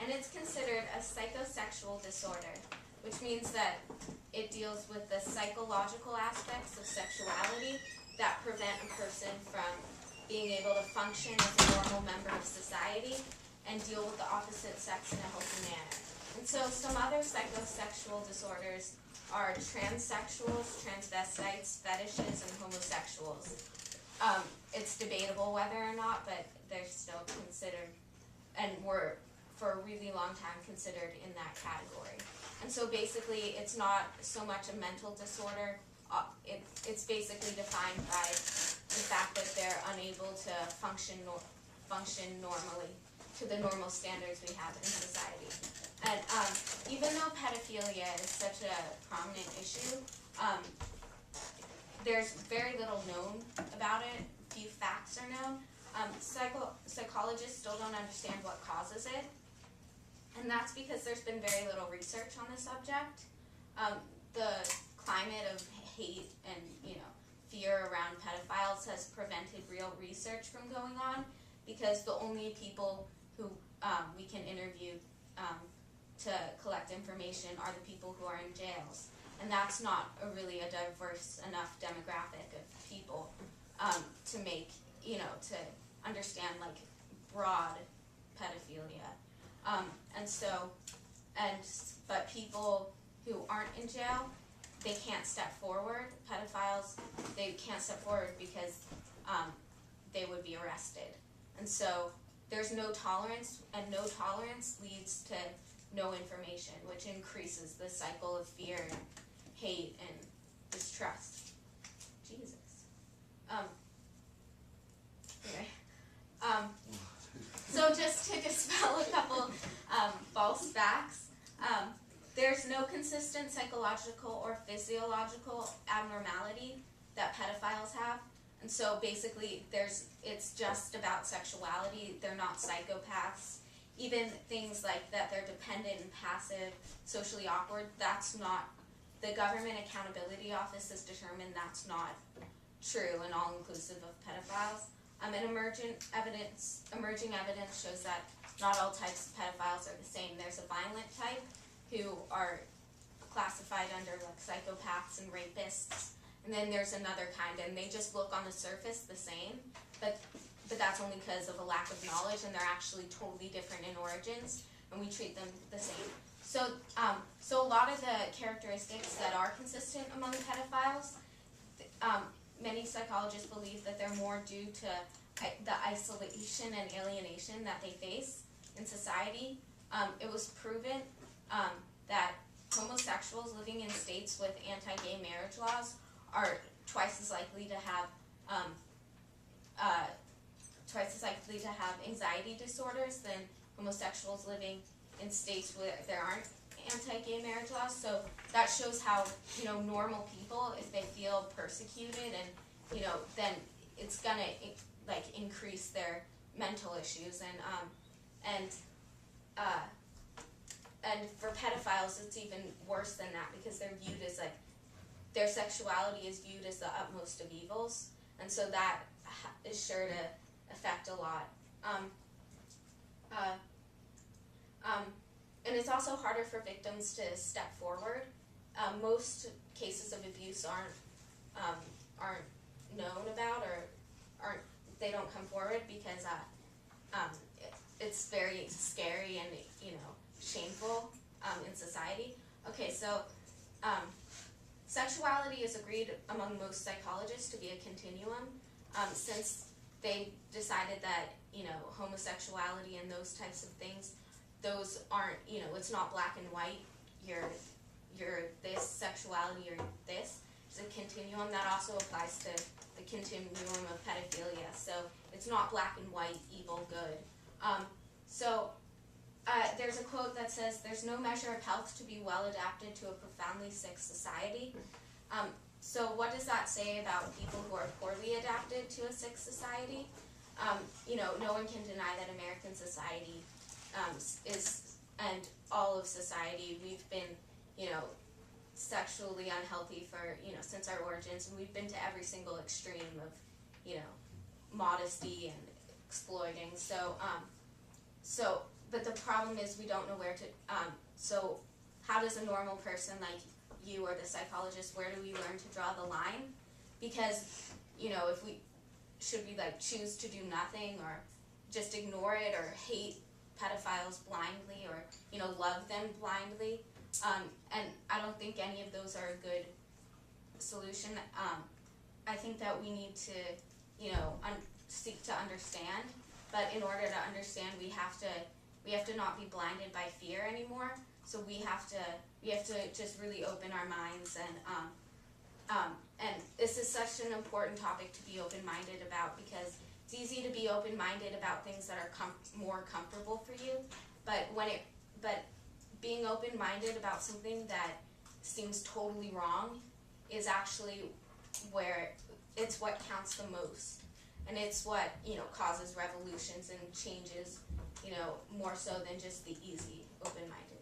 and it's considered a psychosexual disorder, which means that it deals with the psychological aspects of sexuality that prevent a person from being able to function as a normal member of society and deal with the opposite sex in a healthy manner. And so some other psychosexual disorders are transsexuals, transvestites, fetishes, and homosexuals. It's debatable whether or not, but they're still considered, and were for a really long time considered in that category. And so basically it's not so much a mental disorder, it's basically defined by the fact that they're unable to function normally to the normal standards we have in society. And even though pedophilia is such a prominent issue, there's very little known about it. Few facts are known. Psychologists still don't understand what causes it, and that's because there's been very little research on the subject. The climate of hate and fear around pedophiles has prevented real research from going on, because the only people who we can interview to collect information are the people who are in jails, and that's not really a diverse enough demographic of people to make to understand like broad pedophilia, but people who aren't in jail, they can't step forward. Pedophiles, they can't step forward because they would be arrested, and so there's no tolerance, and no tolerance leads to no information, which increases the cycle of fear and hate and distrust. Jesus. Anyway. So just to dispel a couple false facts, there's no consistent psychological or physiological abnormality that pedophiles have. And so basically it's just about sexuality. They're not psychopaths. Even things like that they're dependent and passive, socially awkward, that's not, the Government Accountability Office has determined that's not true and all-inclusive of pedophiles. And emerging evidence shows that not all types of pedophiles are the same. There's a violent type who are classified under like psychopaths and rapists, and then there's another kind, and they just look on the surface the same, but that's only because of a lack of knowledge, and they're actually totally different in origins, and we treat them the same. So a lot of the characteristics that are consistent among pedophiles, many psychologists believe that they're more due to the isolation and alienation that they face in society. It was proven that homosexuals living in states with anti-gay marriage laws are twice as likely to have anxiety disorders than homosexuals living in states where there aren't anti-gay marriage laws. So that shows how normal people, if they feel persecuted, and then it's gonna increase their mental issues, and for pedophiles it's even worse than that, because they're viewed as their sexuality is viewed as the utmost of evils, and so that is sure to affect a lot. And it's also harder for victims to step forward. Most cases of abuse aren't known about, or they don't come forward because it's very scary and shameful in society. Okay, so sexuality is agreed among most psychologists to be a continuum, since they decided that homosexuality and those types of things, those aren't, it's not black and white, you're this sexuality or this. It's a continuum that also applies to the continuum of pedophilia. So it's not black and white, evil, good. There's a quote that says, "There's no measure of health to be well adapted to a profoundly sick society." So what does that say about people who are poorly adapted to a sick society? No one can deny that American society and all of society, we've been, sexually unhealthy for, since our origins, and we've been to every single extreme of, modesty and exploiting. So but the problem is we don't know where to, so how does a normal person like you or the psychologist, where do we learn to draw the line? Because, if we, should we like choose to do nothing or just ignore it or hate pedophiles blindly or, love them blindly? And I don't think any of those are a good solution. I think that we need to, seek to understand, but in order to understand, we have to not be blinded by fear anymore. So we have to just really open our minds, and this is such an important topic to be open-minded about, because it's easy to be open-minded about things that are more comfortable for you, but being open-minded about something that seems totally wrong is actually where it's what counts the most, and it's what causes revolutions and changes, more so than just the easy open-minded.